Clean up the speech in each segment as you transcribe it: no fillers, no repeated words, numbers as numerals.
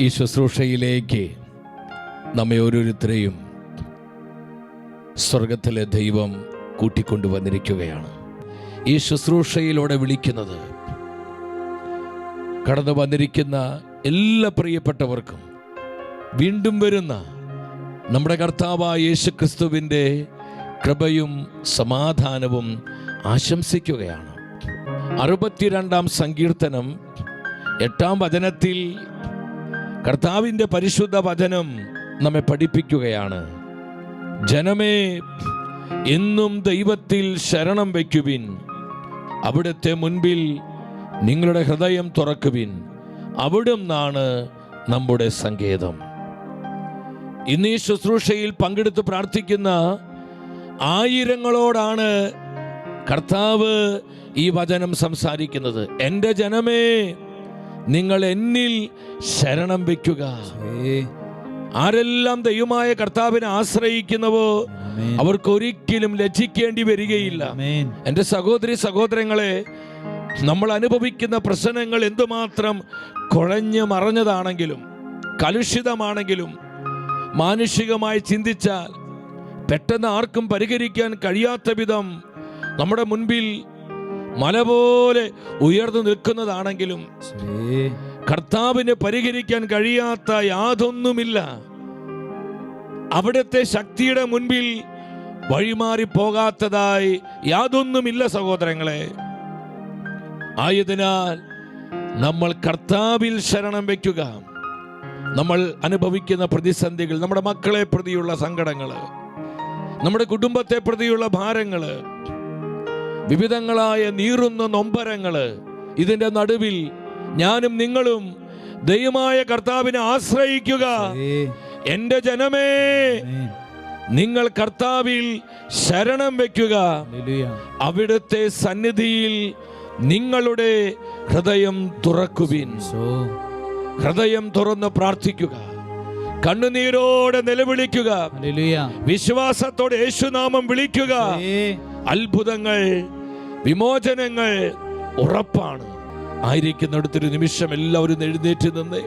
ഈ ശുശ്രൂഷയിലേക്ക് നമ്മെ ഓരോരുത്തരെയും സ്വർഗത്തിലെ ദൈവം കൂട്ടിക്കൊണ്ടുവന്നിരിക്കുകയാണ്. ഈ ശുശ്രൂഷയിലൂടെ വിളിക്കുന്നത് കടന്നു വന്നിരിക്കുന്ന എല്ലാ പ്രിയപ്പെട്ടവർക്കും വീണ്ടും വരുന്ന നമ്മുടെ കർത്താവായ യേശുക്രിസ്തുവിൻ്റെ കൃപയും സമാധാനവും ആശംസിക്കുകയാണ്. 62-ാം സങ്കീർത്തനം 8-ാം വചനത്തിൽ കർത്താവിൻ്റെ പരിശുദ്ധ വചനം നമ്മെ പഠിപ്പിക്കുകയാണ്. ജനമേ, എന്നും ദൈവത്തിൽ ശരണം വയ്ക്കുവിൻ, അവിടുത്തെ മുൻപിൽ നിങ്ങളുടെ ഹൃദയം തുറക്കുവിൻ, അവിടുന്നാണ് നമ്മുടെ സങ്കേതം. ഇന്ന് ഈ ശുശ്രൂഷയിൽ പങ്കെടുത്ത് പ്രാർത്ഥിക്കുന്ന ആയിരങ്ങളോടാണ് കർത്താവ് ഈ വചനം സംസാരിക്കുന്നത്. എൻ്റെ ജനമേ, നിങ്ങൾ എന്നിൽ ശരണം വയ്ക്കുക. ആരെല്ലാം ദൈവമായ കർത്താവിനെ ആശ്രയിക്കുന്നുവോ അവർക്കൊരിക്കലും ലജ്ജിക്കേണ്ടി വരികയില്ല. എൻ്റെ സഹോദരി സഹോദരങ്ങളെ, നമ്മൾ അനുഭവിക്കുന്ന പ്രശ്നങ്ങൾ എന്തുമാത്രം കുഴഞ്ഞു മറഞ്ഞതാണെങ്കിലും കലുഷിതമാണെങ്കിലും മാനുഷികമായി ചിന്തിച്ചാൽ പെട്ടെന്ന് ആർക്കും പരിഹരിക്കാൻ കഴിയാത്ത വിധം നമ്മുടെ മുൻപിൽ മല പോലെ ഉയർന്നു നിൽക്കുന്നതാണെങ്കിലും കർത്താവിന് പരിഹരിക്കാൻ കഴിയാത്ത യാതൊന്നുമില്ല. അവിടുത്തെ ശക്തിയുടെ മുൻപിൽ വഴിമാറി പോകാത്തതായി യാതൊന്നുമില്ല സഹോദരങ്ങളെ. ആയതിനാൽ നമ്മൾ കർത്താവിൽ ശരണം വയ്ക്കുക. നമ്മൾ അനുഭവിക്കുന്ന പ്രതിസന്ധികൾ, നമ്മുടെ മക്കളെ പ്രതിയുള്ള സങ്കടങ്ങൾ, നമ്മുടെ കുടുംബത്തെ പ്രതിയുള്ള ഭാരങ്ങൾ, വിവിധങ്ങളായ നീറുന്ന നൊമ്പരങ്ങൾ, ഇതിൻ്റെ നടുവിൽ ഞാനും നിങ്ങളും ദൈവമായ കർത്താവിനെ ആശ്രയിക്കുക. എൻ്റെ ജനമേ, നിങ്ങൾ കർത്താവിൽ ശരണം വയ്ക്കുക, അവിടുത്തെ സന്നിധിയിൽ നിങ്ങളുടെ ഹൃദയം തുറക്കുവിൻ. ഹൃദയം തുറന്ന് പ്രാർത്ഥിക്കുക, കണ്ണുനീരോടെ നിലവിളിക്കുക, വിശ്വാസത്തോടെ യേശുനാമം വിളിക്കുക. അത്ഭുതങ്ങൾ, വിമോചനങ്ങൾ ഉറപ്പാണ്. ആയിരിക്കുന്നിടത്തൊരു നിമിഷം എല്ലാവരും എഴുന്നേറ്റ് നിന്ന്,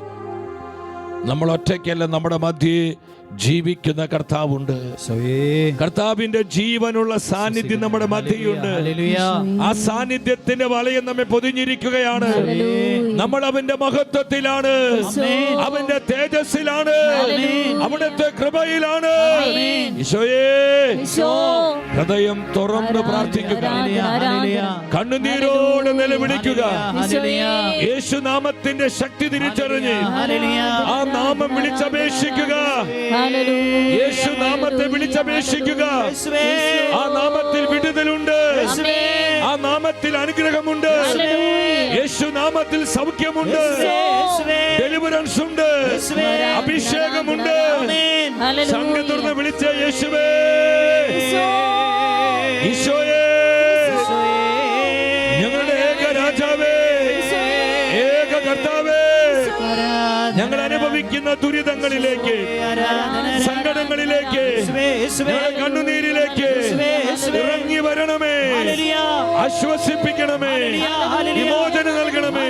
നമ്മൾ ഒറ്റയ്ക്കല്ല, നമ്മുടെ മധ്യേ ജീവിക്കുന്ന കർത്താവുണ്ട്. കർത്താവിന്റെ ജീവനുള്ള സാന്നിധ്യം നമ്മുടെ മധ്യയുണ്ട്. ആ സാന്നിധ്യത്തിന്റെ വലയം നമ്മെ പൊതിഞ്ഞിരിക്കുകയാണ്. നമ്മൾ അവന്റെ മഹത്വത്തിലാണ്, അവന്റെ തേജസ്സിലാണ്, അവിടുത്തെ കൃപയിലാണ്. ഈശോയേ, ഹൃദയം തുറന്ന് പ്രാർത്ഥിക്കുക, കണ്ണുനീരോടെ നിലവിളിക്കുക. യേശുനാമത്തിന്റെ ശക്തി തിരിച്ചറിഞ്ഞ് ആ നാമം വിളിച്ചപേക്ഷിക്കുക. യേശു നാമത്തെ വിളിച്ചപേക്ഷിക്കുക. ആ നാമത്തിൽ വിടുതലുണ്ട്, ആ നാമത്തിൽ അനുഗ്രഹമുണ്ട്, യേശു നാമത്തിൽ സൗഖ്യമുണ്ട്, ഡെലിവറൻസ് ഉണ്ട്, അഭിഷേകമുണ്ട്. സംഘം തുറന്ന് വിളിച്ച യേശുവേ, ഈശോയേ, ഞങ്ങളുടെ ഏക രാജാവേ, ഏക കർത്താവേ, ഞങ്ങൾ അനുഭവിക്കുന്ന ദുരിതങ്ങളിലേക്ക്, സങ്കടങ്ങളിലേക്ക്, കണ്ണുനീരിലേക്ക് ഇറങ്ങി വരണമേ, ആശ്വസിപ്പിക്കണമേ, വിമോചനം നൽകണമേ.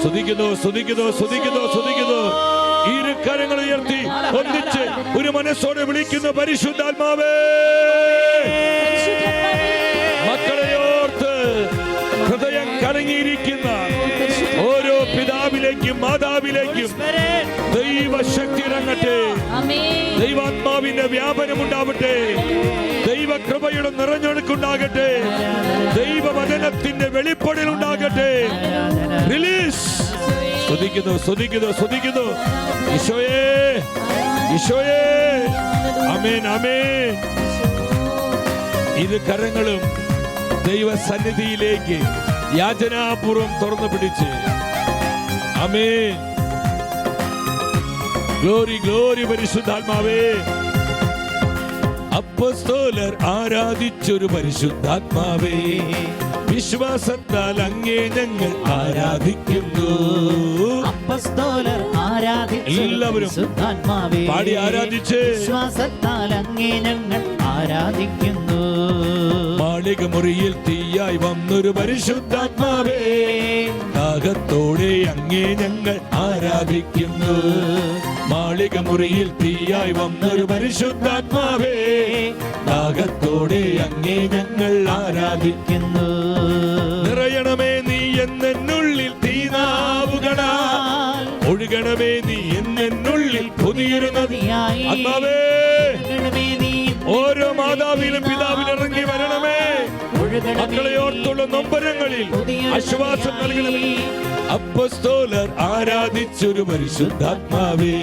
സ്തുതിക്കുന്നു, സ്തുതിക്കുന്നു, സ്തുതിക്കുന്നു, സ്തുതിക്കുന്നു. ഇരു കരങ്ങൾ ഉയർത്തി ഒന്നിച്ച് ഒരു മനസ്സോടെ വിളിക്കുന്ന പരിശുദ്ധാത്മാവേ, മക്കളെ ഓർത്ത് ഹൃദയം കലങ്ങിയിരിക്കുന്ന ഓരോ പിതാവിലേക്കും മാതാവിലേക്കും ദൈവശക്തി ഇറങ്ങട്ടെ, ദൈവാത്മാവിന്റെ വ്യാപനം ഉണ്ടാവട്ടെ, ദൈവകൃപയുടെ നിറഞ്ഞൊഴുക്കുണ്ടാകട്ടെ, ദൈവവചനത്തിന്റെ വെളിപ്പെടൽ ഉണ്ടാകട്ടെ. റിലീസ്. സ്തുതിക്കുന്നു, സ്തുതിക്കുന്നു, സ്തുതിക്കുന്നു. ഈശോയേ, ഈശോയേ, ആമേൻ, ആമേൻ. ഇരു കരങ്ങളും ദൈവസന്നിധിയിലേക്ക് യാചനാപൂർവം തുറന്നു പിടിച്ച് ആമേൻ. ഗ്ലോറി, ഗ്ലോറി പരിശുദ്ധാത്മാവേ. അപ്പോസ്തലർ ആരാധിച്ചൊരു പരിശുദ്ധാത്മാവേ, വിശ്വാസത്താൽ അങ്ങേ ഞങ്ങൾ ആരാധിക്കുന്നു. അപ്പോസ്തലർ ആരാധിച്ചു, എല്ലാവരും പാടി ആരാധിച്ച് വിശ്വാസത്താൽ അങ്ങേ ഞങ്ങൾ ആരാധിക്കുന്നു. മാളിക മുറിയിൽ തീയായി വന്നൊരു പരിശുദ്ധാത്മാവേ, ദാഹത്തോടെ അങ്ങേ ഞങ്ങൾ ആരാധിക്കുന്നു. മാളിക മുറിയിൽ തീയായി വന്നൊരു പരിശുദ്ധാത്മാവേ, ദാഹത്തോടെ അങ്ങേ ഞങ്ങൾ ആരാധിക്കുന്നു. നിറയണമേ നീ എന്നുള്ളിൽ തീനാവുകളാൽ, ഒഴുകണമേ നീ എന്നുള്ളിൽ പുതിയൊരു നദിയായി. ആത്മാവേ, ഓരോ മാതാവിലും പിതാവിലും ഇറങ്ങി വരണമേ. മക്കളെ ഓർത്തുള്ള നൊമ്പരങ്ങളിൽ ആശ്വാസം നൽകണമേ. അപ്പസ്തോലർ ആരാധിച്ചൊരു പരിശുദ്ധാത്മാവേ,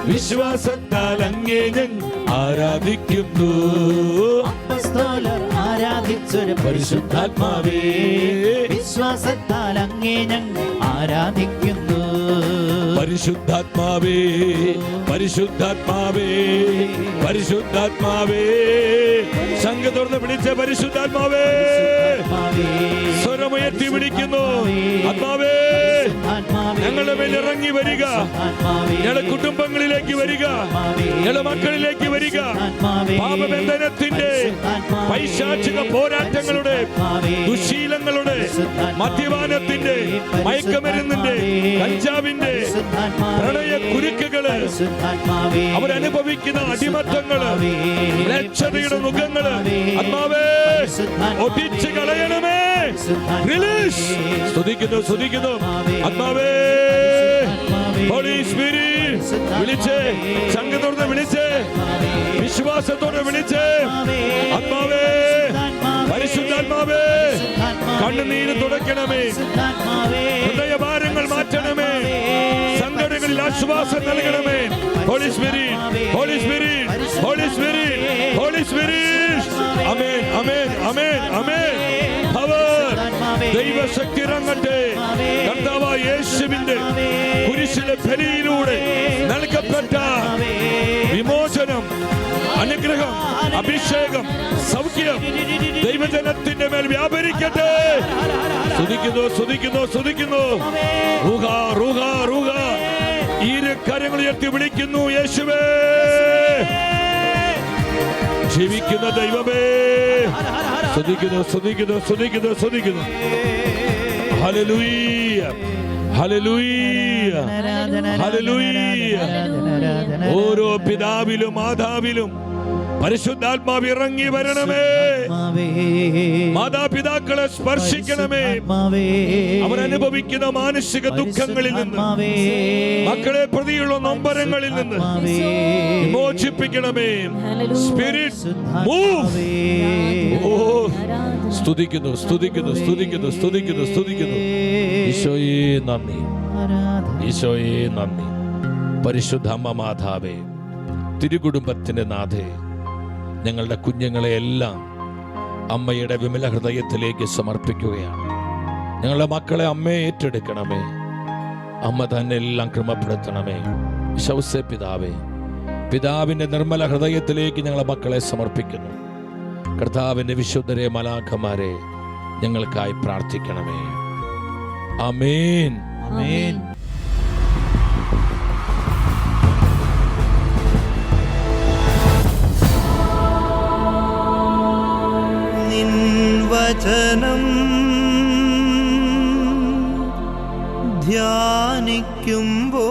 വിശ്വാസത്താൽ അങ്ങേ ഞങ്ങൾ ആരാധിക്കുന്നു. അപ്പസ്തോലർ ആരാധിച്ചൊരു പരിശുദ്ധാത്മാവേ, വിശ്വാസത്താൽ അങ്ങേ ഞങ്ങൾ ആരാധിക്കുന്നു. പരിശുദ്ധാത്മാവേ, പരിശുദ്ധാത്മാവേ, പരിശുദ്ധാത്മാവേ, സംഘം തുറന്ന് വിളിച്ച പരിശുദ്ധാത്മാവേ, സ്വരമുയർത്തി വിളിക്കുന്നു. ആത്മാവേ, ഞങ്ങളുടെ മേൽ ഇറങ്ങി വരിക, ഞങ്ങളുടെ കുടുംബങ്ങളിലേക്ക് വരിക, ഞങ്ങളുടെ മക്കളിലേക്ക് വരിക. പാപബന്ധനത്തിന്റെ, പൈശാചിക പോരാട്ടങ്ങളുടെ, ദുശീലങ്ങളുടെ, മദ്യപാനത്തിന്റെ, മയക്കമരുന്നിന്റെ, കഞ്ചാവിന്റെ, പ്രണയ കുരുക്കുകള്, അവരനുഭവിക്കുന്ന അടിമത്തങ്ങള്, ലക്ഷതയുടെ മുഖങ്ങള്, ആത്മാവേ ഒടിച്ചു കളയണമേ. റിലീസ്. സ്തുതിക്കുന്നു, സ്തുതിക്കുന്നു. ആത്മാവേ, ഹോളി സ്പിരിറ്റ് വിളിച്ചേ, സംഘത്തോടെ വിളിച്ചേ, വിശ്വാസത്തോടെ വിളിച്ചേ. ആത്മാവേ, പരിശുദ്ധാത്മാവേ, കണ്ണുനീര് തുടയ്ക്കണമേ, ഹൃദയഭാരങ്ങൾ മാറ്റണമേ, സങ്കടങ്ങളിൽ ആശ്വാസം നൽകണമേ. Holy spirit, holy spirit, holy spirit, holy spirit. ആമേൻ, ആമേൻ, ആമേൻ, ആമേൻ. പവർ, ദൈവശക്തി ഇറങ്ങട്ടെ. കർത്താവായ യേശുവിന്റെ കുരിശിലെ ബലിയിലൂടെ നൽകപ്പെട്ട വിമോചനം, അനുഗ്രഹം, അഭിഷേകം, സൗഖ്യം ദൈവജനത്തിന്റെ മേൽ വ്യാപരിക്കട്ടെ. സ്തുതിക്കുന്നു, സ്തുതിക്കുന്നു, സ്തുതിക്കുന്നു. റൂഹ, റൂഹ, റൂഹ. ഇരു കരങ്ങൾ ഉയർത്തി വിളിക്കുന്നു. യേശുവേ, ജീവിക്കുന്ന ദൈവമേ, സ്തുതിക്കുന്നു, സ്തുതിക്കുന്നു, സ്തുതിക്കുന്നു, സ്തുതിക്കുന്നു. Hallelujah, hallelujah, hallelujah. ഓരോ പിതാവിലും മാതാവിലും പരിശുദ്ധാത്മാവ് ഇറങ്ങി വരണമേ. മാതാപിതാക്കളെ സ്പർശിക്കണമേ. അവരനുഭവിക്കുന്ന മാനസിക ദുഃഖങ്ങളിൽ നിന്ന്, മക്കളെ പ്രതിയുള്ള നൊമ്പരങ്ങളിൽ നിന്ന് വിമോചിപ്പിക്കണമേ. Spirit move. ഓ, സ്തുതിക്കുന്നു, സ്തുതിക്കുന്നു, സ്തുതിക്കുന്നു, സ്തുതിക്കുന്നു, സ്തുതിക്കുന്നു. ഈശോയേ നന്ദി, ഈശോയേ നന്ദി. പരിശുദ്ധ അമ്മ മാതാവേ, തിരുകുടുംബത്തിന്റെ നാഥേ, ഞങ്ങളുടെ കുഞ്ഞുങ്ങളെ എല്ലാം അമ്മയുടെ വിമല ഹൃദയത്തിലേക്ക് സമർപ്പിക്കുകയാണ്. ഞങ്ങളുടെ മക്കളെ അമ്മയെ ഏറ്റെടുക്കണമേ. അമ്മ തന്നെ എല്ലാം ക്രമപ്പെടുത്തണമേ. ശൗസേ പിതാവേ, പിതാവിന്റെ നിർമ്മല ഹൃദയത്തിലേക്ക് ഞങ്ങളുടെ മക്കളെ സമർപ്പിക്കുന്നു. കർത്താവിന്റെ വിശുദ്ധരെ, മലാഖമാരെ ഞങ്ങൾക്കായി പ്രാർത്ഥിക്കണമേ. ആമേൻ, ആമേൻ. വചനം ധ്യാനിക്കുമ്പോൾ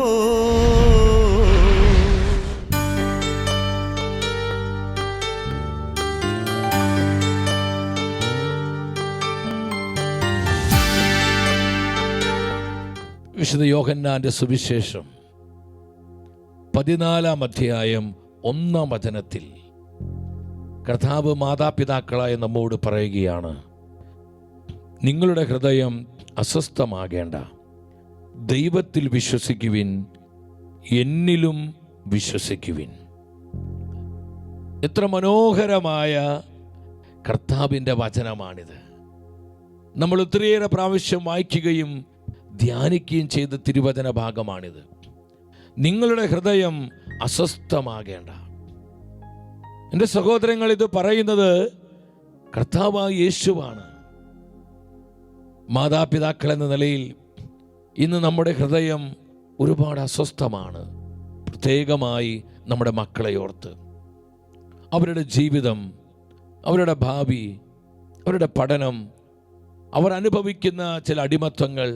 വിശുദ്ധ യോഹന്നാന്റെ സുവിശേഷം 14-ാം അധ്യായം 1-ാം വചനത്തിൽ കർത്താവ് മാതാപിതാക്കളായ നമ്മോട് പറയുകയാണ്, നിങ്ങളുടെ ഹൃദയം അസ്വസ്ഥമാകേണ്ട, ദൈവത്തിൽ വിശ്വസിക്കുവിൻ, എന്നിലും വിശ്വസിക്കുവിൻ. എത്ര മനോഹരമായ കർത്താവിൻ്റെ വചനമാണിത്. നമ്മൾ ഒത്തിരിയേറെ പ്രാവശ്യം വായിക്കുകയും ധ്യാനിക്കുകയും ചെയ്ത തിരുവചന ഭാഗമാണിത്. നിങ്ങളുടെ ഹൃദയം അസ്വസ്ഥമാകേണ്ട. എൻ്റെ സഹോദരങ്ങൾ, ഇത് പറയുന്നത് കർത്താവായ യേശുവാണ്. മാതാപിതാക്കൾ എന്ന നിലയിൽ ഇന്ന് നമ്മുടെ ഹൃദയം ഒരുപാട് അസ്വസ്ഥമാണ്. പ്രത്യേകമായി നമ്മുടെ മക്കളെ ഓർത്ത്, അവരുടെ ജീവിതം, അവരുടെ ഭാവി, അവരുടെ പഠനം, അവർ അനുഭവിക്കുന്ന ചില അടിമത്വങ്ങൾ,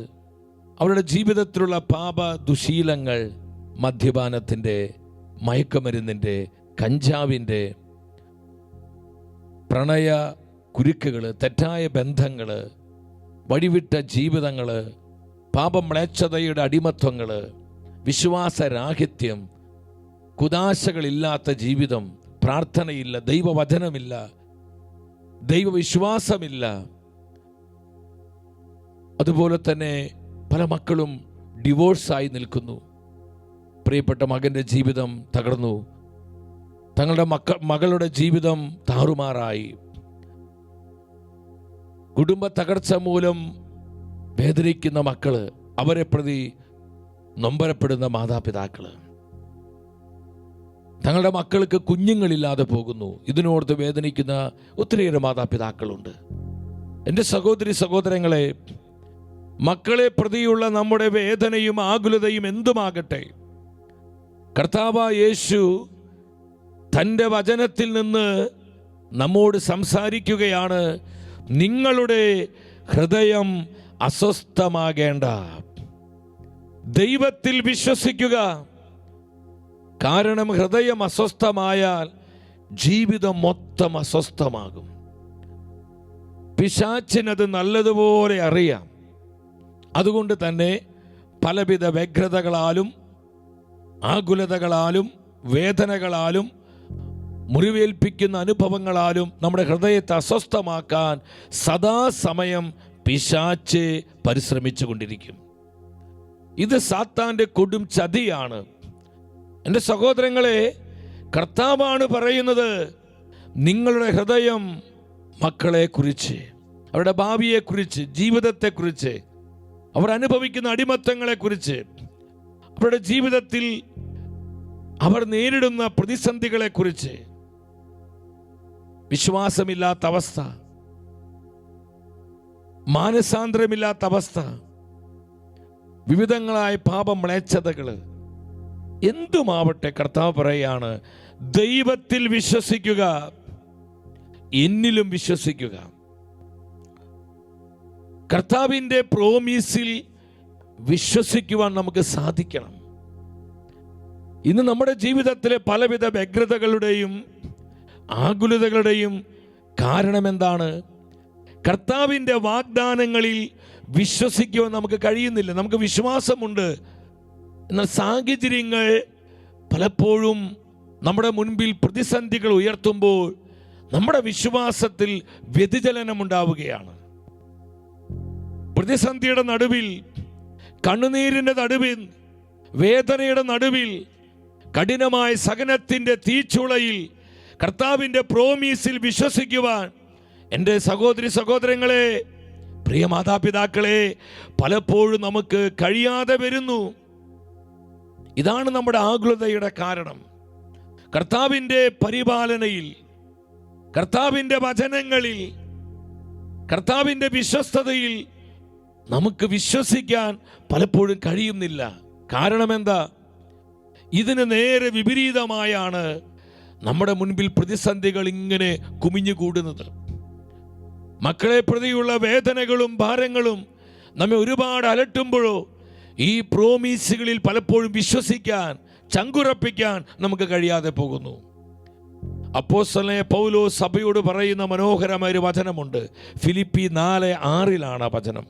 അവരുടെ ജീവിതത്തിലുള്ള പാപ ദുശീലങ്ങൾ, മദ്യപാനത്തിൻ്റെ, മയക്കുമരുന്നിൻ്റെ, കഞ്ചാവിൻ്റെ, പ്രണയ കുരുക്കുകൾ, തെറ്റായ ബന്ധങ്ങൾ, വഴിവിട്ട ജീവിതങ്ങൾ, പാപമ്ലേച്ഛതയുടെ അടിമത്വങ്ങൾ, വിശ്വാസരാഹിത്യം, കുദാശകളില്ലാത്ത ജീവിതം, പ്രാർത്ഥനയില്ല, ദൈവവചനമില്ല, ദൈവവിശ്വാസമില്ല. അതുപോലെ തന്നെ പല മക്കളും ഡിവോഴ്സായി നിൽക്കുന്നു. പ്രിയപ്പെട്ട മകൻ്റെ ജീവിതം തകർന്നു, തങ്ങളുടെ മകളുടെ ജീവിതം താറുമാറായി. കുടുംബ തകർച്ച മൂലം വേദനിക്കുന്ന മക്കള്, അവരെ പ്രതി നൊമ്പരപ്പെടുന്ന മാതാപിതാക്കള്, തങ്ങളുടെ മക്കൾക്ക് കുഞ്ഞുങ്ങളില്ലാതെ പോകുന്നു. ഇതിനോർത്ത് വേദനിക്കുന്ന ഒത്തിരിയേറെ മാതാപിതാക്കളുണ്ട്. എൻ്റെ സഹോദരി സഹോദരങ്ങളെ, മക്കളെ പ്രതിയുള്ള നമ്മുടെ വേദനയും ആകുലതയും എന്തുമാകട്ടെ, കർത്താവായ യേശു തൻ്റെ വചനത്തിൽ നിന്ന് നമ്മോട് സംസാരിക്കുകയാണ്. നിങ്ങളുടെ ഹൃദയം അസ്വസ്ഥമാകേണ്ട, ദൈവത്തിൽ വിശ്വസിക്കുക. കാരണം ഹൃദയം അസ്വസ്ഥമായാൽ ജീവിതം മൊത്തം അസ്വസ്ഥമാകും. പിശാചിനത് നല്ലതുപോലെ അറിയാം. അതുകൊണ്ട് തന്നെ പലവിധ വ്യഗ്രതകളാലും ആകുലതകളാലും വേദനകളാലും മുറിവേൽപ്പിക്കുന്ന അനുഭവങ്ങളാലും നമ്മുടെ ഹൃദയത്തെ അസ്വസ്ഥമാക്കാൻ സദാസമയം പിശാച് പരിശ്രമിച്ചു കൊണ്ടിരിക്കും. ഇത് സാത്താൻ്റെ കൊടും ചതിയാണ്. എൻ്റെ സഹോദരങ്ങളെ, കർത്താവാണ് പറയുന്നത്, നിങ്ങളുടെ ഹൃദയം മക്കളെക്കുറിച്ച്, അവരുടെ ഭാവിയെക്കുറിച്ച്, ജീവിതത്തെക്കുറിച്ച്, അവർ അനുഭവിക്കുന്ന അടിമത്തങ്ങളെക്കുറിച്ച്, അവരുടെ ജീവിതത്തിൽ അവർ നേരിടുന്ന പ്രതിസന്ധികളെക്കുറിച്ച്, വിശ്വാസമില്ലാത്ത അവസ്ഥ, മാനസാന്തരമില്ലാത്ത അവസ്ഥ, വിവിധങ്ങളായ പാപമ്ലേച്ഛതകൾ, എന്തുമാവട്ടെ, കർത്താവ് പറയാണ്, ദൈവത്തിൽ വിശ്വസിക്കുക, എന്നിലും വിശ്വസിക്കുക. കർത്താവിൻ്റെ പ്രോമിസിൽ വിശ്വസിക്കുവാൻ നമുക്ക് സാധിക്കണം. ഇന്ന് നമ്മുടെ ജീവിതത്തിലെ പലവിധ വ്യഗ്രതകളുടെയും ആകുലതകളുടെയും കാരണം എന്താണ്? കർത്താവിൻ്റെ വാഗ്ദാനങ്ങളിൽ വിശ്വസിക്കുവാൻ നമുക്ക് കഴിയുന്നില്ല. നമുക്ക് വിശ്വാസമുണ്ട്, എന്നാൽ സാഹചര്യങ്ങൾ പലപ്പോഴും നമ്മുടെ മുൻപിൽ പ്രതിസന്ധികൾ ഉയർത്തുമ്പോൾ നമ്മുടെ വിശ്വാസത്തിൽ വ്യതിചലനമുണ്ടാവുകയാണ്. പ്രതിസന്ധിയുടെ നടുവിൽ, കണ്ണുനീരിൻ്റെ നടുവിൽ, വേദനയുടെ നടുവിൽ, കഠിനമായ സഹനത്തിൻ്റെ തീച്ചുളയിൽ കർത്താവിൻ്റെ പ്രോമിസിൽ വിശ്വസിക്കുവാൻ എൻ്റെ സഹോദരി സഹോദരങ്ങളെ, പ്രിയ മാതാപിതാക്കളെ, പലപ്പോഴും നമുക്ക് കഴിയാതെ വരുന്നു. ഇതാണ് നമ്മുടെ ആകുലതയുടെ കാരണം. കർത്താവിൻ്റെ പരിപാലനയിൽ, കർത്താവിൻ്റെ വചനങ്ങളിൽ, കർത്താവിൻ്റെ വിശ്വസ്തതയിൽ നമുക്ക് വിശ്വസിക്കാൻ പലപ്പോഴും കഴിയുന്നില്ല. കാരണം എന്താ? ഇതിന് നേരെ വിപരീതമായാണ് നമ്മുടെ മുൻപിൽ പ്രതിസന്ധികൾ ഇങ്ങനെ കുമിഞ്ഞുകൂടുന്നത്. മക്കളെ പ്രതിയുള്ള വേദനകളും ഭാരങ്ങളും നമ്മെ ഒരുപാട് അലട്ടുമ്പോഴോ ഈ പ്രോമിസുകളിൽ പലപ്പോഴും വിശ്വസിക്കാൻ, ചങ്കുറപ്പിക്കാൻ നമുക്ക് കഴിയാതെ പോകുന്നു. അപ്പോസ്തലനായ പൗലോസ് സഭയോട് പറയുന്ന മനോഹരമായ ഒരു വചനമുണ്ട്. ഫിലിപ്പി 4:6 ആ വചനം.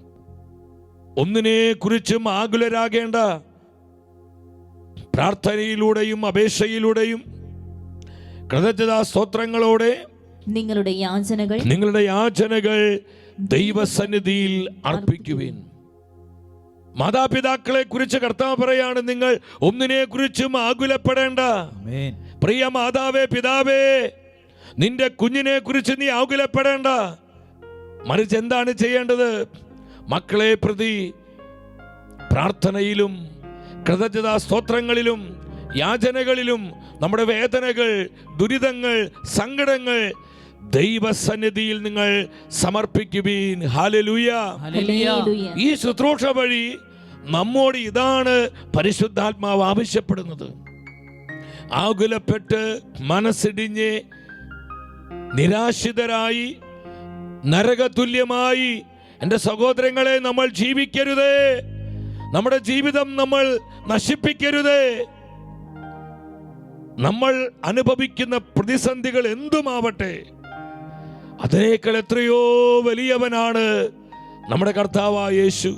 ഒന്നിനെ കുറിച്ചും ആകുലരാകേണ്ട, പ്രാർത്ഥനയിലൂടെയും അപേക്ഷയിലൂടെയും കൃതജ്ഞതാ സ്തോത്രങ്ങളോടെ നിങ്ങളുടെ യാചനകൾ ദൈവസന്നിധിയിൽ അർപ്പിക്കുവിൻ. മാതാപിതാക്കളെ കുറിച്ച് കർത്താവ് പറയാണ്, നിങ്ങൾ ഒന്നിനെ കുറിച്ചും ആകുലപ്പെടേണ്ട. പ്രിയ മാതാവേ, പിതാവേ, നിന്റെ കുഞ്ഞിനെ കുറിച്ച് നീ ആകുലപ്പെടേണ്ട. മറിച്ച് എന്താണ് ചെയ്യേണ്ടത്? മക്കളെ പ്രതി പ്രാർത്ഥനയിലും കൃതജ്ഞതാ സ്തോത്രങ്ങളിലും യാചനകളിലും നമ്മുടെ വേദനകൾ, ദുരിതങ്ങൾ, സങ്കടങ്ങൾ ദൈവസന്നിധിയിൽ നിങ്ങൾ സമർപ്പിക്കുവീൻ. ഹല്ലേലൂയ. ഈ ശുശ്രൂഷ വഴി നമ്മോട് ഇതാണ് പരിശുദ്ധാത്മാവ് ആവശ്യപ്പെടുന്നത്. ആകുലപ്പെട്ട് മനസ്സിടിഞ്ഞ് നിരാശിതരായി നരകതുല്യമായി എൻ്റെ സഹോദരങ്ങളെ നമ്മൾ ജീവിക്കരുതേ. നമ്മുടെ ജീവിതം നമ്മൾ നശിപ്പിക്കരുതേ. നമ്മൾ അനുഭവിക്കുന്ന പ്രതിസന്ധികൾ എന്തുമാവട്ടെ, അതിനേക്കാൾ എത്രയോ വലിയവനാണ് നമ്മുടെ കർത്താവായ യേശു.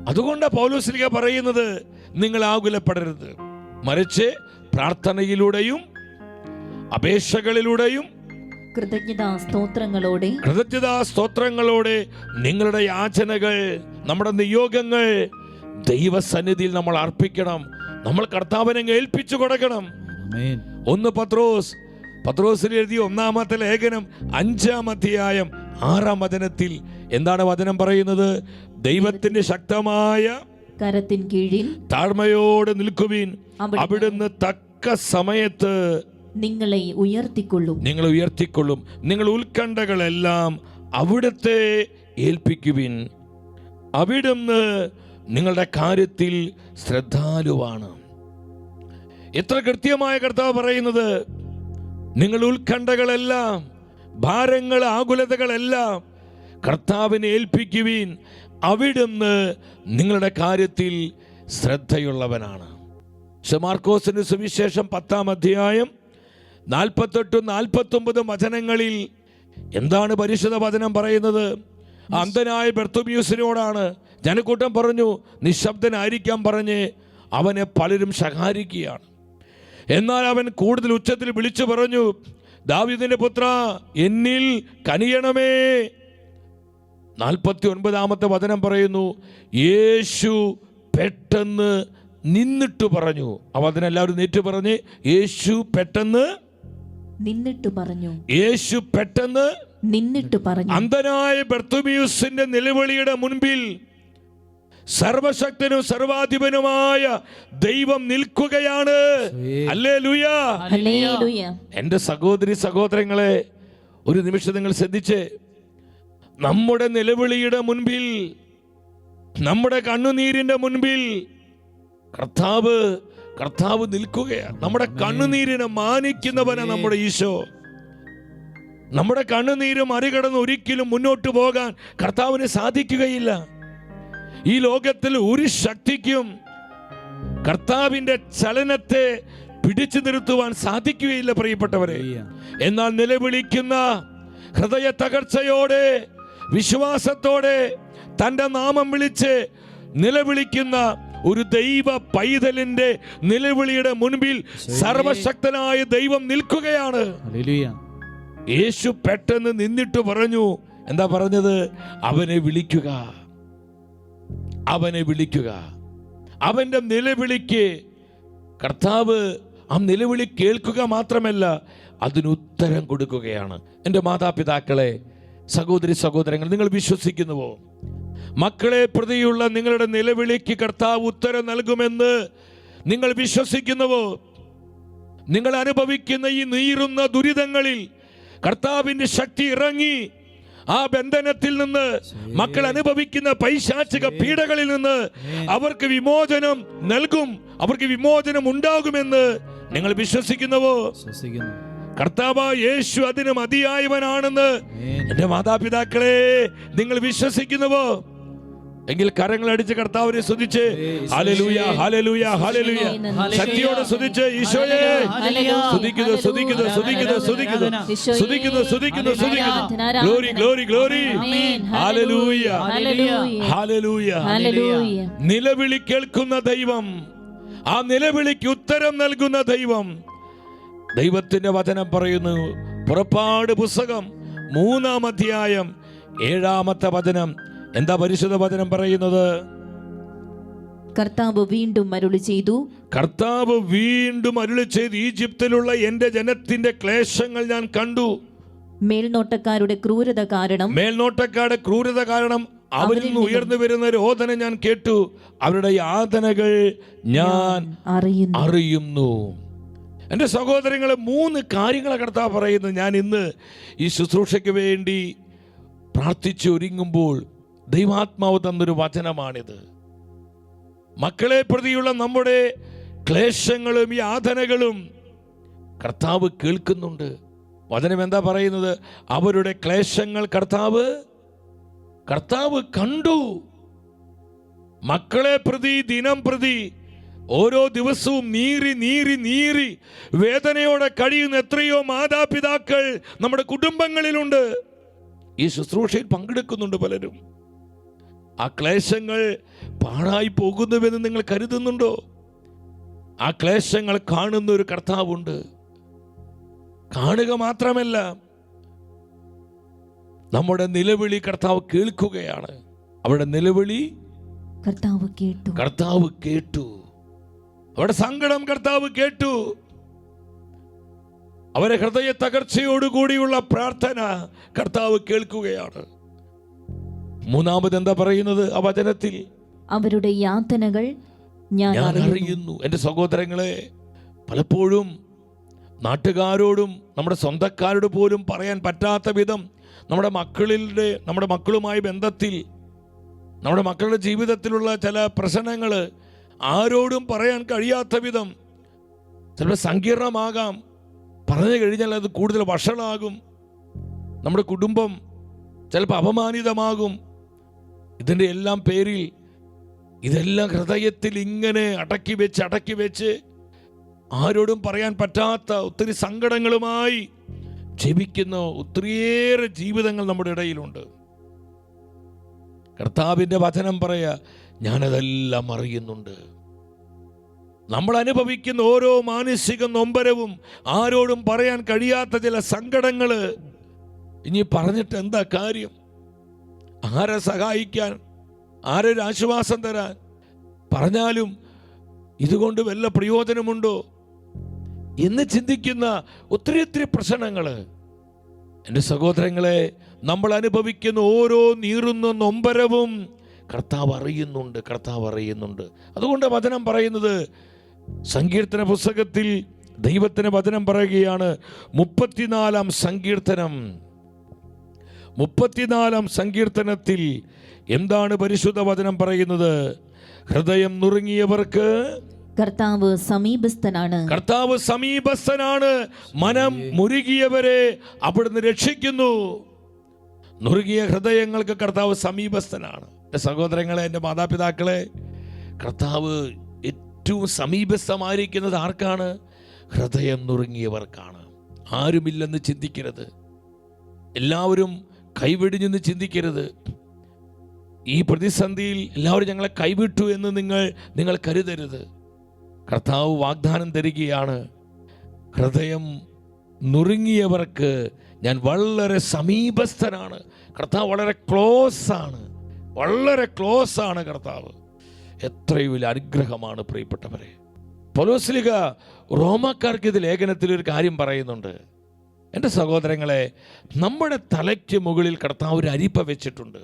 അതുകൊണ്ട് പൗലോസ്ലീഹ പറയുന്നത്, നിങ്ങൾ ആകുലപ്പെടരുത്, മറിച്ച് പ്രാർത്ഥനയിലൂടെയും അപേക്ഷകളിലൂടെയും കൃതജ്ഞതാ സ്തോത്രങ്ങളോടെ നിങ്ങളുടെ യാചനകൾ, നമ്മുടെ നിയോഗങ്ങൾ ദൈവസന്നിധിയിൽ നമ്മൾ അർപ്പിക്കണം. നമ്മൾ കർത്താവിനെ ഏൽപ്പിച്ചു കൊടുക്കണം. 1 പത്രോസിൽ എഴുതിയ 1-ാമത്തെ ലേഖനം 5-ാം അധ്യായം 6-ാം വചനത്തിൽ എന്താണ് വചനം പറയുന്നത്? ദൈവത്തിന്റെ ശക്തമായ കരത്തിൻ കീഴിൽ താഴ്മയോടെ നിൽക്കുവിൻ, അവിടുന്ന് തക്ക സമയത്ത് നിങ്ങളെ ഉയർത്തിക്കൊള്ളും. നിങ്ങൾ ഉത്കണ്ഠകളെല്ലാം അവിടുത്തെ ഏൽപ്പിക്കുവിൻ, അവിടുന്ന് നിങ്ങളുടെ കാര്യത്തിൽ ശ്രദ്ധാലുവാണ്. എത്ര കൃത്യമായ കർത്താവ് പറയുന്നത്! നിങ്ങൾ ഉത്കണ്ഠകളെല്ലാം, ഭാരങ്ങൾ, ആകുലതകളെല്ലാം കർത്താവിനെ ഏൽപ്പിക്കുവിൻ, അവിടുന്ന് നിങ്ങളുടെ കാര്യത്തിൽ ശ്രദ്ധയുള്ളവനാണ്. മാർക്കോസിന്റെ സുവിശേഷം 10-ാം അധ്യായം 48-49 വചനങ്ങളിൽ എന്താണ് പരിശുദ്ധ വചനം പറയുന്നത്? അന്ധനായ ബർത്തൂമിയൂസിനോടാണ് ജനക്കൂട്ടം പറഞ്ഞു, നിശബ്ദനായിരിക്കാൻ പറഞ്ഞ് അവനെ പലരും ശകാരിക്കുകയാണ്. എന്നാൽ അവൻ കൂടുതൽ ഉച്ചത്തിൽ വിളിച്ചു പറഞ്ഞു, ദാവീദിന്റെ പുത്ര, എന്നിൽ കനിയണമേ. 49-ാമത്തെ വചനം പറയുന്നു, യേശു പെട്ടെന്ന് നിന്നിട്ട് പറഞ്ഞു. ആ വചനം എല്ലാവരും നേറ്റു പറഞ്ഞ്, യേശു പെട്ടെന്ന് നിന്നിട്ട് പറഞ്ഞു. അന്ധനായ ബർത്തൂമിയൂസിന്റെ നിലവിളിയുടെ മുൻപിൽ സർവശക്തനും സർവാധിപനുമായ ദൈവം നിൽക്കുകയാണ്. ഹല്ലേലൂയ. എന്റെ സഹോദരി സഹോദരങ്ങളെ, ഒരു നിമിഷം നിങ്ങൾ ശ്രദ്ധിച്ച്, നമ്മുടെ നിലവിളിയുടെ മുൻപിൽ, നമ്മുടെ കണ്ണുനീരിന്റെ മുൻപിൽ കർത്താവ് നിൽക്കുകയാണ്. നമ്മുടെ കണ്ണുനീരിനെ മാനിക്കുന്നവനാണ് നമ്മുടെ ഈശോ. നമ്മുടെ കണ്ണുനീര് മറികടന്ന് ഒരിക്കലും മുന്നോട്ട് പോകാൻ കർത്താവിന് സാധിക്കുകയില്ല. ഈ ലോകത്തിൽ ഒരു ശക്തിക്കും കർത്താവിന്റെ ചലനത്തെ പിടിച്ചു നിർത്തുവാൻ സാധിക്കുകയില്ല പ്രിയപ്പെട്ടവരെ. എന്നാൽ നിലവിളിക്കുന്ന ഹൃദയ തകർച്ചയോടെ, വിശ്വാസത്തോടെ തന്റെ നാമം വിളിച്ച് നിലവിളിക്കുന്ന ഒരു ദൈവ പൈതലിന്റെ നിലവിളിയുടെ മുൻപിൽ സർവശക്തനായ ദൈവം നിൽക്കുകയാണ്. യേശു പെട്ടെന്ന് നിന്നിട്ട് പറഞ്ഞു, എന്താ പറഞ്ഞത്? അവനെ വിളിക്കുക. അവന്റെ നിലവിളിക്ക് കർത്താവ് ആ നിലവിളി കേൾക്കുക മാത്രമല്ല, അതിനുത്തരം കൊടുക്കുകയാണ്. എൻ്റെ മാതാപിതാക്കളെ, സഹോദരി സഹോദരങ്ങൾ, നിങ്ങൾ വിശ്വസിക്കുന്നുവോ? മക്കളെ പ്രതിയുള്ള നിങ്ങളുടെ നിലവിളിക്ക് കർത്താവ് ഉത്തരം നൽകുമെന്ന് നിങ്ങൾ വിശ്വസിക്കുന്നുവോ? നിങ്ങൾ അനുഭവിക്കുന്ന ഈ നീറുന്ന ദുരിതങ്ങളിൽ കർത്താവിന്റെ ശക്തി ഇറങ്ങി ആ ബന്ധനത്തിൽ നിന്ന്, മക്കൾ അനുഭവിക്കുന്ന പൈശാചിക പീഡകളിൽ നിന്ന് അവർക്ക് വിമോചനം നൽകും, അവർക്ക് വിമോചനം ഉണ്ടാകുമെന്ന് നിങ്ങൾ വിശ്വസിക്കുന്നുവോ? കർത്താവ് യേശു അതിന് മതിയായവനാണെന്ന് എന്റെ മാതാപിതാക്കളെ നിങ്ങൾ വിശ്വസിക്കുന്നുവോ? എങ്കിൽ കരങ്ങൾ അടിച്ച് കർത്താവിനെ സ്തുതിച്ച് ഹല്ലേലൂയ, ഹല്ലേലൂയ, ഹല്ലേലൂയ, ശക്തിയോടെ സ്തുതിച്ച് ഈശോയെ സ്തുതിക്കുന്നു, സ്തുതിക്കുന്നു, സ്തുതിക്കുന്നു, സ്തുതിക്കുന്നു, സ്തുതിക്കുന്നു, സ്തുതിക്കുന്നു, സ്തുതിക്കുന്നു. Glory, glory, glory. Hallelujah, hallelujah. നിലവിളി കേൾക്കുന്ന ദൈവം, ആ നിലവിളിക്ക് ഉത്തരം നൽകുന്ന ദൈവം. ദൈവത്തിന്റെ വചനം പറയുന്നു, പുറപ്പാട് പുസ്തകം 3-ാം അധ്യായം 7-ാമത്തെ വചനം. എന്താ പരിശുദ്ധ വചനം പറയുന്നത്? കർത്താവ് വീണ്ടും അരുളി ചെയ്തു, ഈജിപ്തിലുള്ള എന്റെ ജനത്തിന്റെ ക്ലേശങ്ങൾ ഞാൻ കണ്ടു. മേൽനോട്ടക്കാരുടെ ക്രൂരത കാരണം അവരിൽ നിന്ന് ഉയർന്നു വരുന്ന രോദന ഞാൻ കേട്ടു. അവരുടെ യാതനകൾ ഞാൻ അറിയുന്നു. എൻ്റെ സഹോദരങ്ങളെ, 3 കാര്യങ്ങളെ കർത്താവ് പറയുന്നത്. ഞാൻ ഇന്ന് ഈ ശുശ്രൂഷയ്ക്ക് വേണ്ടി പ്രാർത്ഥിച്ച് ഒരുങ്ങുമ്പോൾ ദൈവാത്മാവ് തന്നൊരു വചനമാണിത്. മക്കളെ പ്രതിയുള്ള നമ്മുടെ ക്ലേശങ്ങളും യാതനകളും കർത്താവ് കേൾക്കുന്നുണ്ട്. വചനം എന്താ പറയുന്നത്? അവരുടെ ക്ലേശങ്ങൾ കർത്താവ് കണ്ടു. മക്കളെ പ്രതി ദിനം പ്രതി ഓരോ ദിവസവും നീറി വേദനയോടെ കഴിയുന്ന എത്രയോ മാതാപിതാക്കൾ നമ്മുടെ കുടുംബങ്ങളിലുണ്ട്. ഈ ശുശ്രൂഷയിൽ പങ്കെടുക്കുന്നുണ്ട് പലരും. ആ ക്ലേശങ്ങൾ പാഴായി പോകുന്നുവെന്ന് നിങ്ങൾ കരുതുന്നുണ്ടോ? ആ ക്ലേശങ്ങൾ കാണുന്ന ഒരു കർത്താവുണ്ട്. കാണുക മാത്രമല്ല, നമ്മുടെ നിലവിളി കർത്താവ് കേൾക്കുകയാണ്. അവരുടെ നിലവിളി കർത്താവ് കേട്ടു. അവരുടെ സങ്കടം കർത്താവ് കേട്ടു. അവരെ ഹൃദയ തകർച്ചയോടുകൂടിയുള്ള പ്രാർത്ഥന കർത്താവ് കേൾക്കുകയാണ്. മൂന്നാമത് എന്താ പറയുന്നത് ആ വചനത്തിൽ? അവരുടെ യാതനകൾ ഞാൻ അറിയുന്നു. എൻ്റെ സഹോദരങ്ങളെ, പലപ്പോഴും നാട്ടുകാരോടും നമ്മുടെ സ്വന്തക്കാരോട് പോലും പറയാൻ പറ്റാത്ത വിധം നമ്മുടെ മക്കളുമായി ബന്ധത്തിൽ, നമ്മുടെ മക്കളുടെ ജീവിതത്തിലുള്ള ചില പ്രശ്നങ്ങൾ ആരോടും പറയാൻ കഴിയാത്ത വിധം ചിലപ്പോൾ സങ്കീർണമാകാം. പറഞ്ഞു കഴിഞ്ഞാൽ അത് കൂടുതൽ വഷളാകും. നമ്മുടെ കുടുംബം ചിലപ്പോൾ അപമാനിതമാകും. ഇതിൻ്റെ എല്ലാം പേരിൽ ഇതെല്ലാം ഹൃദയത്തിൽ ഇങ്ങനെ അടക്കി വെച്ച് ആരോടും പറയാൻ പറ്റാത്ത ഒത്തിരി സങ്കടങ്ങളുമായി ജീവിക്കുന്ന ഒത്തിരിയേറെ ജീവിതങ്ങൾ നമ്മുടെ ഇടയിലുണ്ട്. കർത്താവിൻ്റെ വചനം പറയാ, ഞാനതെല്ലാം അറിയുന്നുണ്ട്. നമ്മൾ അനുഭവിക്കുന്ന ഓരോ മാനസിക നൊമ്പരവും, ആരോടും പറയാൻ കഴിയാത്ത ചില സങ്കടങ്ങൾ, ഇനി പറഞ്ഞിട്ട് എന്താ കാര്യം? ആരെ സഹായിക്കാൻ, ആരൊരു ആശ്വാസം തരാൻ? പറഞ്ഞാലും ഇതുകൊണ്ട് വല്ല പ്രയോജനമുണ്ടോ എന്ന് ചിന്തിക്കുന്ന ഒത്തിരി പ്രശ്നങ്ങൾ. എൻ്റെ സഹോദരങ്ങളെ, നമ്മൾ അനുഭവിക്കുന്ന ഓരോ നീറുന്ന നൊമ്പരവും കർത്താവ് അറിയുന്നുണ്ട്. അതുകൊണ്ട് വചനം പറയുന്നത്, സങ്കീർത്തന പുസ്തകത്തിൽ ദൈവത്തിന് വചനം പറയുകയാണ്. 34-ാം സങ്കീർത്തനത്തിൽ എന്താണ് പരിശുദ്ധ വചനം പറയുന്നത്? ഹൃദയം നുറുങ്ങിയവർക്ക് കർത്താവ് സമീപസ്ഥനാണ്. മനം മുരുകിയവരെ അവിടുന്ന് രക്ഷിക്കുന്നു. നുറുകിയ ഹൃദയങ്ങൾക്ക് കർത്താവ് സമീപസ്ഥനാണ്. എൻ്റെ സഹോദരങ്ങളെ, എൻ്റെ മാതാപിതാക്കളെ, കർത്താവ് ഏറ്റവും സമീപസ്ഥമായിരിക്കുന്നത് ആർക്കാണ്? ഹൃദയം നുറുങ്ങിയവർക്കാണ്. ആരുമില്ലെന്ന് ചിന്തിക്കരുത്. എല്ലാവരും കൈവെടിഞ്ഞെന്ന് ചിന്തിക്കരുത്. ഈ പ്രതിസന്ധിയിൽ എല്ലാവരും ഞങ്ങളെ കൈവിട്ടു എന്ന് നിങ്ങൾ കരുതരുത്. കർത്താവ് വാഗ്ദാനം തരികയാണ്, ഹൃദയം നുറുങ്ങിയവർക്ക് ഞാൻ വളരെ സമീപസ്ഥനാണ്. കർത്താവ് വളരെ ക്ലോസ് ആണ് കർത്താവ്. എത്രയോ വലിയ അനുഗ്രഹമാണ് പ്രിയപ്പെട്ടവരെ. പൗലോസ്ലീഹ റോമാക്കാർക്ക് ഇത് ലേഖനത്തിൽ ഒരു കാര്യം പറയുന്നുണ്ട്. എൻ്റെ സഹോദരങ്ങളെ, നമ്മുടെ തലയ്ക്ക് മുകളിൽ കർത്താവ് ഒരു അരിപ്പ വെച്ചിട്ടുണ്ട്.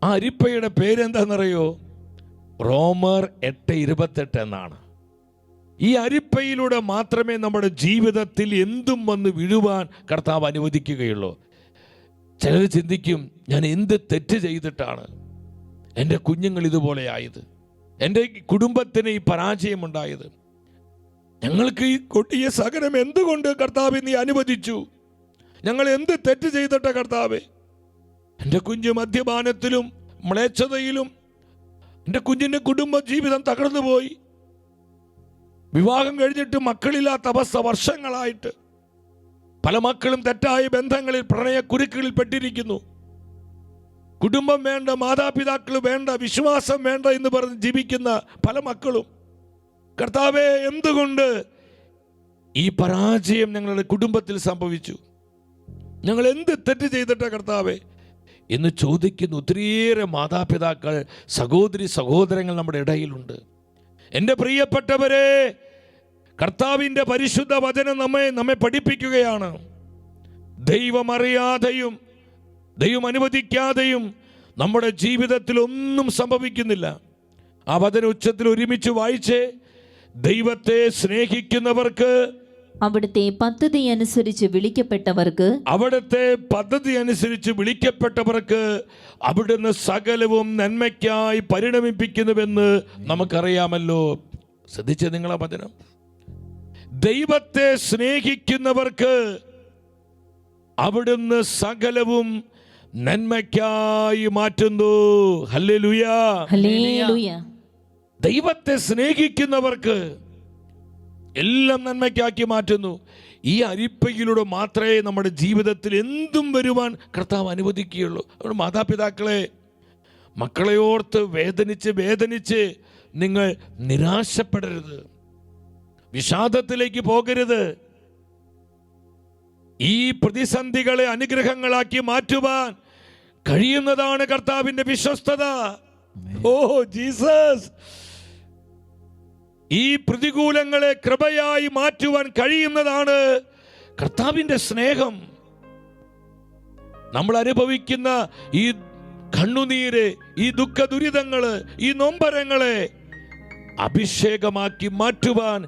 ആ അരിപ്പയുടെ പേരെന്താണെന്നറിയോ? റോമർ 8:28 എന്നാണ്. ഈ അരിപ്പയിലൂടെ മാത്രമേ നമ്മുടെ ജീവിതത്തിൽ എന്തും വന്ന് വീഴുവാൻ കർത്താവ് അനുവദിക്കുകയുള്ളൂ. ചിലർ ചിന്തിക്കും, ഞാൻ എന്ത് തെറ്റ് ചെയ്തിട്ടാണ് എൻ്റെ കുഞ്ഞുങ്ങൾ ഇതുപോലെ ആയത്, എൻ്റെ കുടുംബത്തിന് ഈ പരാജയമുണ്ടായത്, ഞങ്ങൾക്ക് ഈ കൊടിയ സഹനം എന്തുകൊണ്ട് കർത്താവ് നീ അനുവദിച്ചു? ഞങ്ങൾ എന്ത് തെറ്റ് ചെയ്തിട്ട കർത്താവേ? എൻ്റെ കുഞ്ഞ് മദ്യപാനത്തിലും മ്ലേച്ഛതയിലും എൻ്റെ കുഞ്ഞിൻ്റെ കുടുംബ ജീവിതം തകർന്നു പോയി. വിവാഹം കഴിഞ്ഞിട്ട് മക്കളില്ലാത്ത അവസ്ഥ വർഷങ്ങളായിട്ട്. പല മക്കളും തെറ്റായ ബന്ധങ്ങളിൽ, പ്രണയക്കുരുക്കുകളിൽ പെട്ടിരിക്കുന്നു. കുടുംബം വേണ്ട, മാതാപിതാക്കൾ വേണ്ട, വിശ്വാസം വേണ്ട എന്ന് പറഞ്ഞ് ജീവിക്കുന്ന പല മക്കളും. കർത്താവേ, എന്തുകൊണ്ട് ഈ പരാജയം ഞങ്ങളുടെ കുടുംബത്തിൽ സംഭവിച്ചു? ഞങ്ങൾ എന്ത് തെറ്റ് ചെയ്തിട്ട കർത്താവേ എന്ന് ചോദിക്കുന്ന ഒത്തിരിയേറെ മാതാപിതാക്കൾ, സഹോദരങ്ങൾ നമ്മുടെ ഇടയിലുണ്ട്. എൻ്റെ പ്രിയപ്പെട്ടവരെ, കർത്താവിൻ്റെ പരിശുദ്ധ വചനം നമ്മെ പഠിപ്പിക്കുകയാണ്. ദൈവം അറിയാതെയും ദൈവം അനുവദിക്കാതെയും നമ്മുടെ ജീവിതത്തിൽ ഒന്നും സംഭവിക്കുന്നില്ല. ആ വചന ഉച്ചത്തിൽ ഒരുമിച്ച് വായിച്ചേ. ദൈവത്തെ സ്നേഹിക്കുന്നവർക്ക്, അവിടുത്തെ പദ്ധതി അനുസരിച്ച് വിളിക്കപ്പെട്ടവർക്ക് അവിടുന്ന് സകലവും നന്മയ്ക്കായി പരിണമിപ്പിക്കുന്നുവെന്ന് നമുക്കറിയാമല്ലോ. ശ്രദ്ധിച്ച നിങ്ങളെ വചനം. ദൈവത്തെ സ്നേഹിക്കുന്നവർക്ക് അവിടുന്ന് സകലവും നന്മയ്ക്കായി മാറ്റുന്നു. ഹല്ലേലൂയ. ഹല്ലേലൂയ. ദൈവത്തെ സ്നേഹിക്കുന്നവർക്ക് എല്ലാം നന്മയ്ക്കാക്കി മാറ്റുന്നു. ഈ അരിപ്പയിലൂടെ മാത്രമേ നമ്മുടെ ജീവിതത്തിൽ എന്തും വരുവാൻ കർത്താവ് അനുവദിക്കുകയുള്ളൂ. അതുകൊണ്ട് മാതാപിതാക്കളെ, മക്കളെ ഓർത്ത് വേദനിച്ച് നിങ്ങൾ നിരാശപ്പെടരുത്, വിഷാദത്തിലേക്ക് പോകരുത്. ഈ പ്രതിസന്ധികളെ അനുഗ്രഹങ്ങളാക്കി മാറ്റുവാൻ കഴിയുന്നതാണ് കർത്താവിന്റെ വിശ്വസ്തത. ഓ ജീസസ്, ഈ പ്രതികൂലങ്ങളെ കൃപയായി മാറ്റുവാൻ കഴിയുന്നതാണ് കർത്താവിന്റെ സ്നേഹം. നമ്മൾ അനുഭവിക്കുന്ന ഈ കണ്ണുനീര്, ഈ ദുഃഖ ദുരിതങ്ങള്, ഈ നൊമ്പരങ്ങളെ അഭിഷേകമാക്കി മാറ്റുവാൻ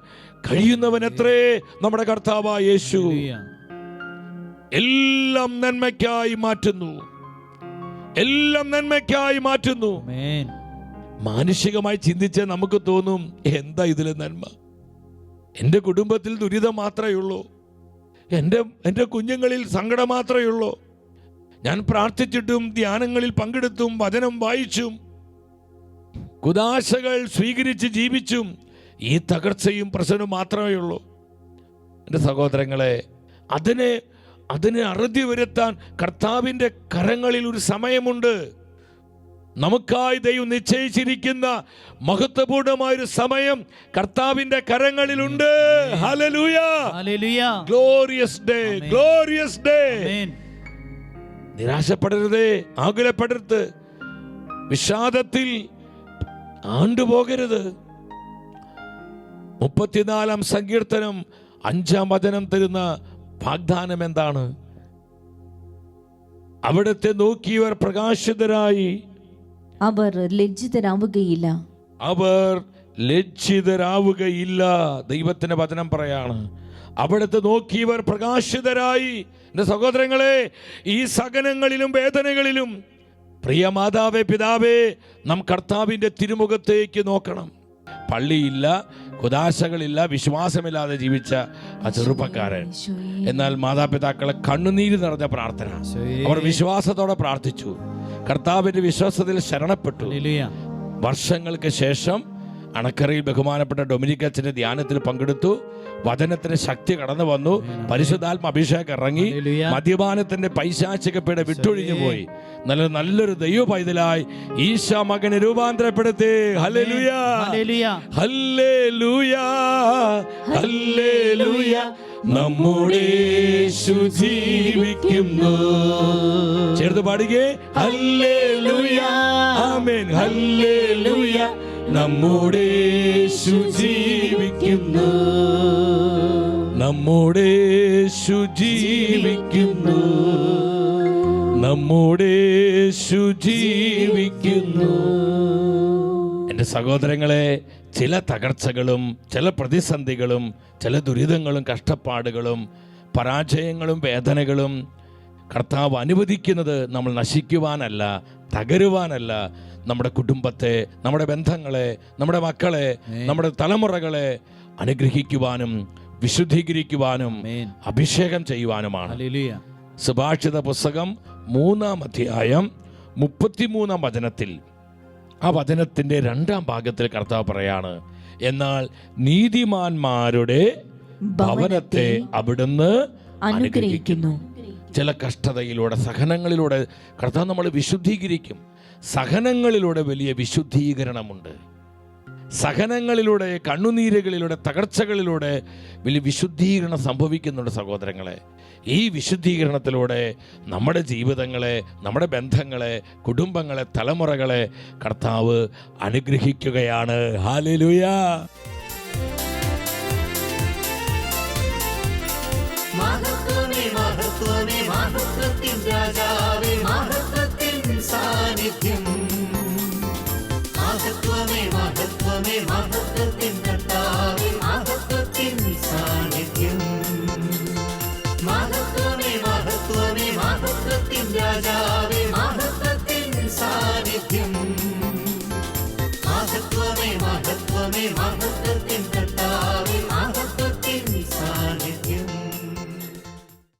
കഴിയുന്നവൻ എത്രേ? നമ്മുടെ കർത്താവായ യേശു. എല്ലാം നന്മയ്ക്കായി മാറ്റുന്നു, എല്ലാം നന്മയ്ക്കായി മാറ്റുന്നു. മാനുഷികമായി ചിന്തിച്ച് നമുക്ക് തോന്നും, എന്താ ഇതിലെ നന്മ? എൻ്റെ കുടുംബത്തിൽ ദുരിതം മാത്രമേ ഉള്ളൂ, എൻ്റെ കുഞ്ഞുങ്ങളിൽ സങ്കടം മാത്രമേ ഉള്ളൂ. ഞാൻ പ്രാർത്ഥിച്ചിട്ടും ധ്യാനങ്ങളിൽ പങ്കെടുത്തും വചനം വായിച്ചും കുദാശകൾ സ്വീകരിച്ച് ജീവിച്ചും ഈ തകർച്ചയും പ്രശ്നവും മാത്രമേ ഉള്ളൂ. എൻ്റെ സഹോദരങ്ങളെ, അതിനെ അറുതി വരുത്താൻ കർത്താവിൻ്റെ കരങ്ങളിൽ ഒരു സമയമുണ്ട്. നമുക്കായി ദൈവം നിശ്ചയിച്ചിരിക്കുന്ന മഹത്വപൂർണമായൊരു സമയം കർത്താവിന്റെ കരങ്ങളിലുണ്ട്. ഹല്ലേലൂയ, ഹല്ലേലൂയ. Glorious day, glorious day. നിരാശപ്പെടരുതേ, ആകുലപ്പെടരുത്, വിഷാദത്തിൽ ആണ്ടുപോകരുത്. 34-ാം സങ്കീർത്തനം 5-ാം വചനം തരുന്ന വാഗ്ദാനം എന്താണ്? അവിടുത്തെ നോക്കിയവർ പ്രകാശിതരായി അവർ ലജ്ജിതരാവുകയില്ല. അവർ ലജ്ജിതരാവുകയില്ല. ദൈവത്തിന്റെ വചനം പറയാണ്, അവിടുത്തെ നോക്കിയവർ പ്രകാശിതരായി. എൻ്റെ സഹോദരങ്ങളെ, ഈ സഹനങ്ങളിലും വേദനകളിലും പ്രിയ മാതാവേ, പിതാവേ, നാം കർത്താവിൻ്റെ തിരുമുഖത്തേക്ക് നോക്കണം. പള്ളിയില്ല, കുദാശകളില്ല, വിശ്വാസമില്ലാതെ ജീവിച്ച ആ ചെറുപ്പക്കാരൻ, എന്നാൽ മാതാപിതാക്കളെ കണ്ണുനീര് നിറഞ്ഞ പ്രാർത്ഥന, അവർ വിശ്വാസത്തോടെ പ്രാർത്ഥിച്ചു, കർത്താവിന്റെ വിശ്വാസത്തിൽ ശരണപ്പെട്ടു. വർഷങ്ങൾക്ക് ശേഷം അണക്കരയിൽ ബഹുമാനപ്പെട്ട ഡൊമിനിക് അച്ഛന്റെ ധ്യാനത്തിൽ പങ്കെടുത്തു. വചനത്തിന് ശക്തി കടന്നു വന്നു, പരിശുദ്ധാത്മ അഭിഷേകം ഇറങ്ങി, മദ്യപാനത്തിന്റെ പൈശാചികപ്പീഡ വിട്ടൊഴിഞ്ഞു പോയി. നല്ലൊരു ദൈവ പൈതലായി ഈശോ മകനെ രൂപാന്തരപ്പെടുത്തി. Hallelujah, hallelujah, hallelujah. നമ്മുടെ യേശു ജീവിക്കുന്നു. ചേർത്ത് പാടുകേ, ഹല്ലേലൂയ, ആമേൻ, ഹല്ലേലൂയ. നമ്മുടെ യേശു ജീവിക്കുന്നു, നമ്മുടെ യേശു ജീവിക്കുന്നു, നമ്മുടെ യേശു ജീവിക്കുന്നു. എൻ്റെ സഹോദരങ്ങളെ, ചില തകർച്ചകളും ചില പ്രതിസന്ധികളും ചില ദുരിതങ്ങളും കഷ്ടപ്പാടുകളും പരാജയങ്ങളും വേദനകളും കർത്താവ് അനുവദിക്കുന്നത് നമ്മൾ നശിക്കുവാനല്ല, തകരുവാനല്ല, നമ്മുടെ കുടുംബത്തെ, നമ്മുടെ ബന്ധങ്ങളെ, നമ്മുടെ മക്കളെ, നമ്മുടെ തലമുറകളെ അനുഗ്രഹിക്കുവാനും വിശുദ്ധീകരിക്കുവാനും അഭിഷേകം ചെയ്യുവാനുമാണ്. സുഭാഷിത പുസ്തകം 3-ാം അധ്യായം 33-ാം വചനത്തിൽ, ആ വചനത്തിന്റെ 2-ാം ഭാഗത്തിൽ കർത്താവ് പറയാണ്, എന്നാൽ നീതിമാന്മാരുടെ ഭവനത്തെ അവിടുന്ന് അനുഗ്രഹിക്കുന്നു. ചില കഷ്ടതയിലൂടെ, സഹനങ്ങളിലൂടെ കർത്താവ് നമ്മളെ വിശുദ്ധീകരിക്കും. സഹനങ്ങളിലൂടെ വലിയ വിശുദ്ധീകരണമുണ്ട്. സഹനങ്ങളിലൂടെ, കണ്ണുനീരുകളിലൂടെ, തകർച്ചകളിലൂടെ വലിയ വിശുദ്ധീകരണം സംഭവിക്കുന്നുണ്ട് സഹോദരങ്ങളെ. ഈ വിശുദ്ധീകരണത്തിലൂടെ നമ്മുടെ ജീവിതങ്ങളെ, നമ്മുടെ ബന്ധങ്ങളെ, കുടുംബങ്ങളെ, തലമുറകളെ കർത്താവ് അനുഗ്രഹിക്കുകയാണ്. ഹല്ലേലൂയ. മഹത്വമേ മഹത്വമേ മഹത്വത്തിൻ രാജാവേ, മഹത്വത്തിൻ സാന്നിധ്യം. മഹത്വമേ മഹത്വമേ മഹത്വത്തിൻ കർത്താവേ, മഹത്വത്തിൻ സാന്നിധ്യം. മഹത്വമേ മഹത്വമേ മഹത്വത്തിൻ രാജാവേ, മഹത്വത്തിൻ സാന്നിധ്യം. മഹത്വമേ മഹത്വമേ മഹത്വത്തിൻ